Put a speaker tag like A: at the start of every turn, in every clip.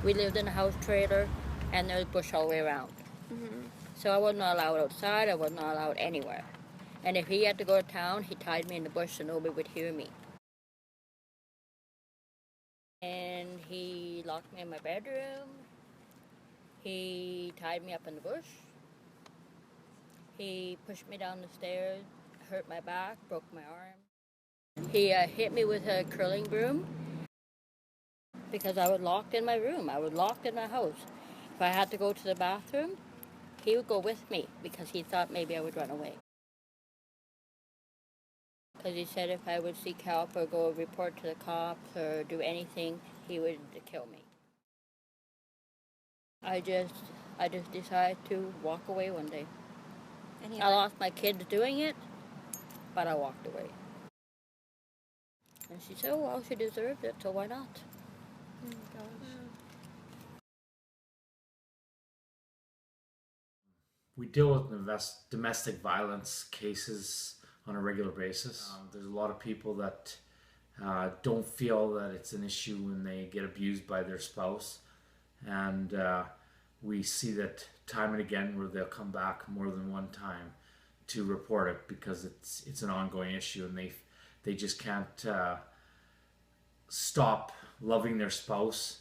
A: We lived in a house trailer and there was bush all the way around. So I was not allowed outside, I was not allowed anywhere. And if he had to go to town, he tied me in the bush so nobody would hear me. And he locked me in my bedroom. He tied me up in the bush. He pushed me down the stairs, hurt my back, broke my arm. He hit me with a curling broom because I was locked in my room. I was locked in my house. If I had to go to the bathroom, he would go with me because he thought maybe I would run away. Because he said if I would seek help or go report to the cops or do anything, he would kill me. I just decided to walk away one day. I lost my kids doing it, but I walked away. And she said, oh, well, she deserved it, so why not? Oh my gosh.
B: We deal with domestic violence cases on a regular basis. There's a lot of people that don't feel that it's an issue when they get abused by their spouse. And we see that time and again where they'll come back more than one time to report it because it's an ongoing issue and they just can't stop loving their spouse.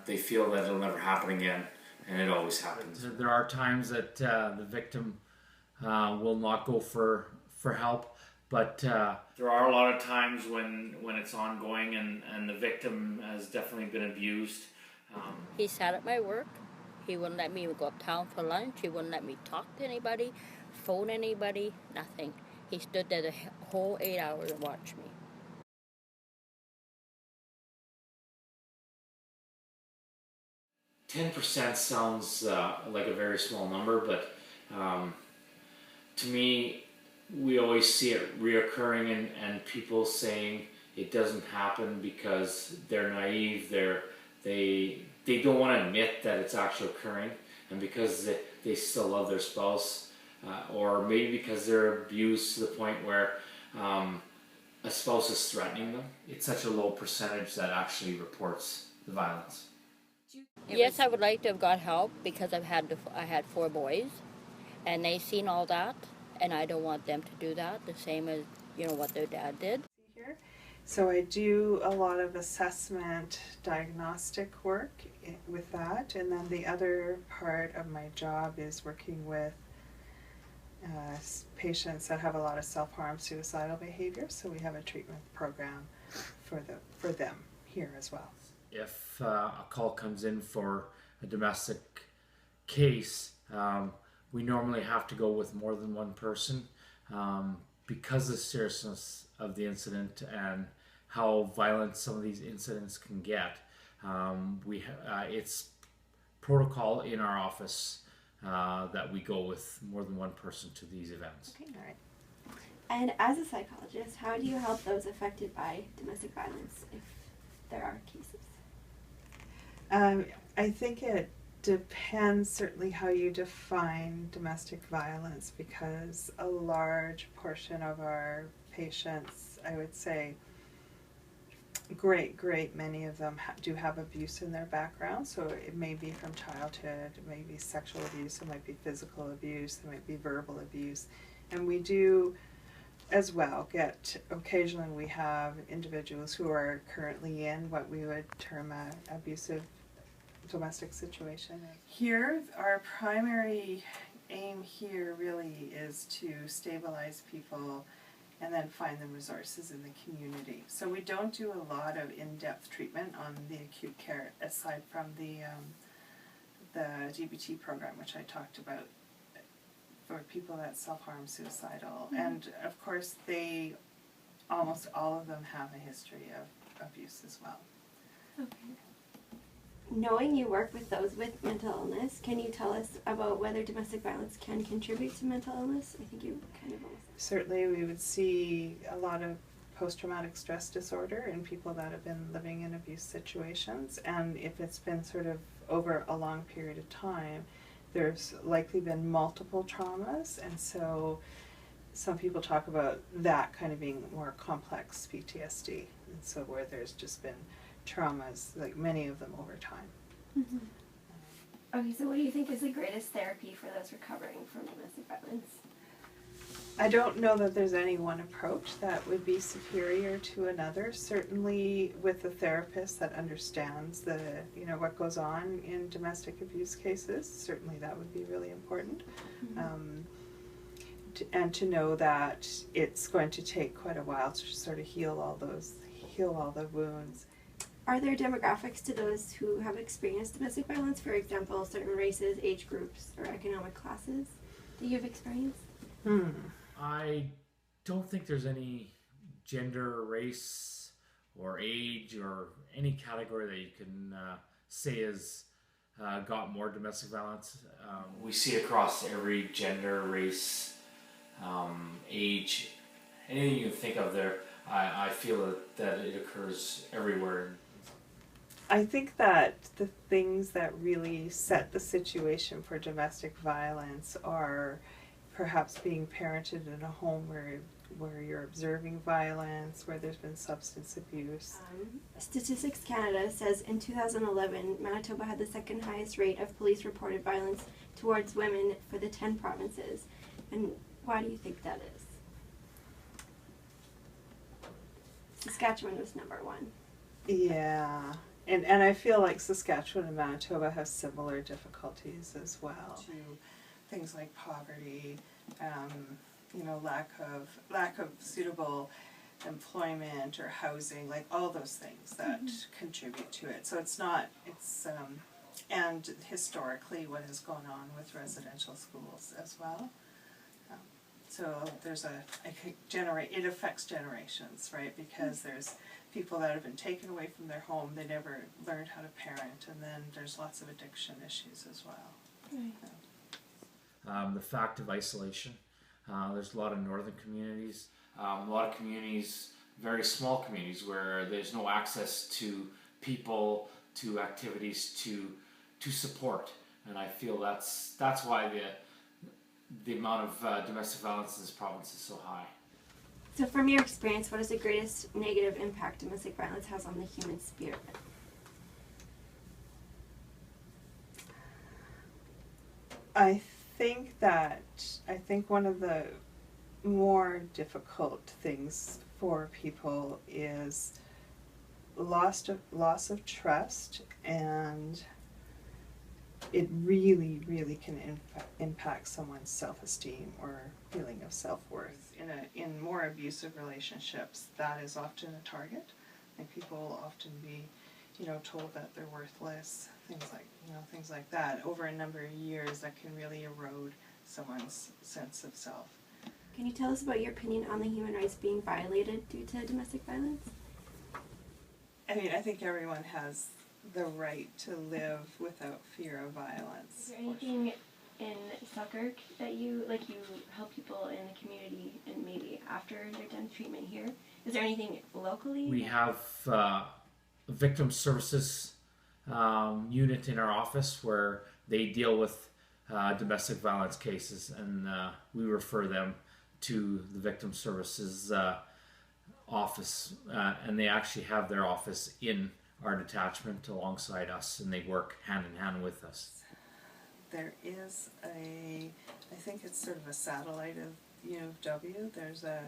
B: They feel that it'll never happen again, and it always happens. There are times that the victim will not go for help, but there are a lot of times when it's ongoing and the victim has definitely been abused.
A: He sat at my work. He wouldn't let me go uptown for lunch. He wouldn't let me talk to anybody, phone anybody, nothing. He stood there the whole 8 hours and watched me.
B: %10 sounds like a very small number, but to me, we always see it reoccurring and people saying it doesn't happen because they're naive, they don't want to admit that it's actually occurring, and because they still love their spouse, or maybe because they're abused to the point where a spouse is threatening them. It's such a low percentage that actually reports the violence.
A: Yes, I would like to have got help because I had 4 boys, and they've seen all that, and I don't want them to do that, the same as what their dad did.
C: So I do a lot of assessment, diagnostic work with that, and then the other part of my job is working with patients that have a lot of self-harm, suicidal behavior. So we have a treatment program for them here as well.
B: If a call comes in for a domestic case, we normally have to go with more than one person because of the seriousness of the incident and how violent some of these incidents can get. It's protocol in our office that we go with more than one person to these events.
D: Okay, all right. And as a psychologist, how do you help those affected by domestic violence if there are cases?
C: I think it depends certainly how you define domestic violence, because a large portion of our patients, I would say, great many of them do have abuse in their background. So it may be from childhood, it may be sexual abuse, it might be physical abuse, it might be verbal abuse. And we do as well get, occasionally we have individuals who are currently in what we would term an abusive domestic situation. Here, our primary aim here really is to stabilize people and then find them resources in the community. So we don't do a lot of in-depth treatment on the acute care aside from the DBT program, which I talked about, for people that self-harm, suicidal. Mm-hmm. And of course almost all of them have a history of abuse as well.
D: Okay. Knowing you work with those with mental illness, can you tell us about whether domestic violence can contribute to mental illness? I think you kind of almost...
C: Certainly we would see a lot of post-traumatic stress disorder in people that have been living in abuse situations, and if it's been sort of over a long period of time, there's likely been multiple traumas, and so some people talk about that kind of being more complex PTSD, and so where there's just been traumas, like many of them over time.
D: Mm-hmm. Okay, so what do you think is the greatest therapy for those recovering from domestic violence?
C: I don't know that there's any one approach that would be superior to another. Certainly with a therapist that understands the, what goes on in domestic abuse cases, certainly that would be really important.
D: Mm-hmm.
C: And to know that it's going to take quite a while to sort of heal all the wounds.
D: Are there demographics to those who have experienced domestic violence? For example, certain races, age groups, or economic classes that you've experienced?
B: I don't think there's any gender, race, or age, or any category that you can say has got more domestic violence. We see it across every gender, race, age, anything you can think of there. I feel that it occurs everywhere.
C: I think that the things that really set the situation for domestic violence are perhaps being parented in a home where you're observing violence, where there's been substance abuse.
D: Statistics Canada says in 2011, Manitoba had the second highest rate of police reported violence towards women for the 10 provinces. And why do you think that is? Saskatchewan was number one.
C: Yeah. And I feel like Saskatchewan and Manitoba have similar difficulties as well. To things like poverty, lack of suitable employment or housing, like all those things that contribute to it. So and historically what has gone on with residential schools as well. So it affects generations, right? Because there's people that have been taken away from their home, they never learned how to parent, and then there's lots of addiction issues as well.
D: Right.
B: The fact of isolation. There's a lot of northern communities, a lot of communities, very small communities, where there's no access to people, to activities, to support, and I feel that's why the amount of domestic violence in this province is so high.
D: So from your experience, what is the greatest negative impact domestic violence has on the human spirit?
C: I think one of the more difficult things for people is loss of trust, and it really, really can impact someone's self-esteem or feeling of self-worth. In more abusive relationships, that is often a target, and people will often be, told that they're worthless, things like that. Over a number of years, that can really erode someone's sense of self.
D: Can you tell us about your opinion on the human rights being violated due to domestic violence?
C: I think everyone has the right to live without fear of violence.
D: Is there anything in Selkirk that you help people in the community and maybe after they're done treatment here? Is there anything locally?
B: We have a victim services unit in our office where they deal with domestic violence cases, and we refer them to the victim services office, and they actually have their office in our detachment alongside us, and they work hand in hand with us.
C: There is I think it's sort of a satellite of U of W. There's a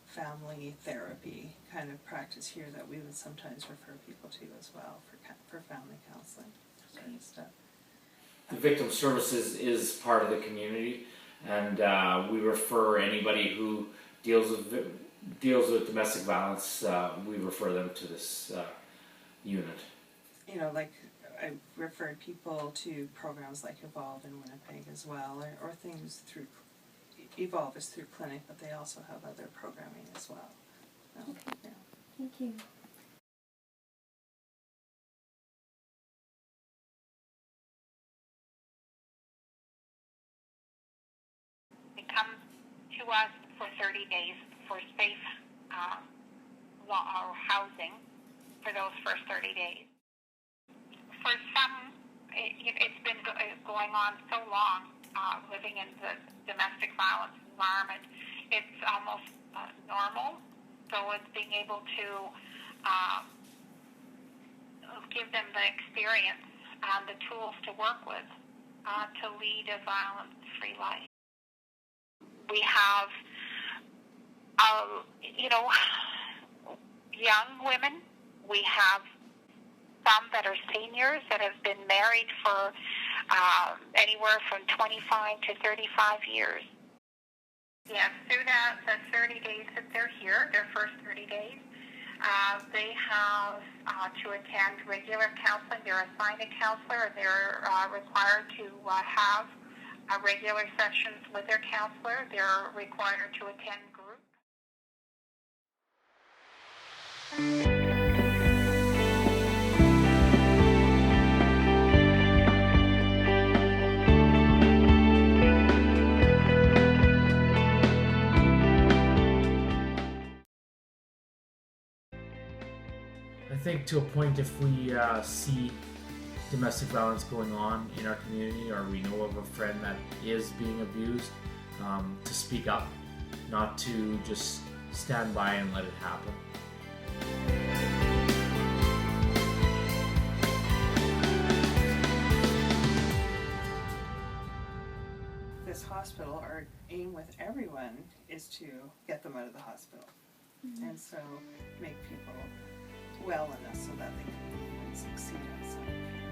C: family therapy kind of practice here that we would sometimes refer people to as well for family counseling sort of stuff.
B: The victim services is part of the community, and we refer anybody who deals with domestic violence. We refer them to this unit.
C: I referred people to programs like Evolve in Winnipeg as well, or things through Evolve is through clinic, but they also have other programming as well. So, yeah.
D: Thank you.
E: They come to us for 30 days for safe or housing for those first 30 days. For some, it's been going on so long, living in the domestic violence environment, it's almost normal. So it's being able to give them the experience and the tools to work with to lead a violence-free life. We have, young women. We have some that are seniors that have been married for anywhere from 25 to 35 years. Yes, through the 30 days that they're here, their first 30 days, they have to attend regular counseling. They're assigned a counselor, and they're required to have regular sessions with their counselor. They're required to attend group.
B: I think to a point, if we see domestic violence going on in our community, or we know of a friend that is being abused, to speak up, not to just stand by and let it happen.
C: This hospital, our aim with everyone is to get them out of the hospital, and so make people well enough so that they can even succeed outside.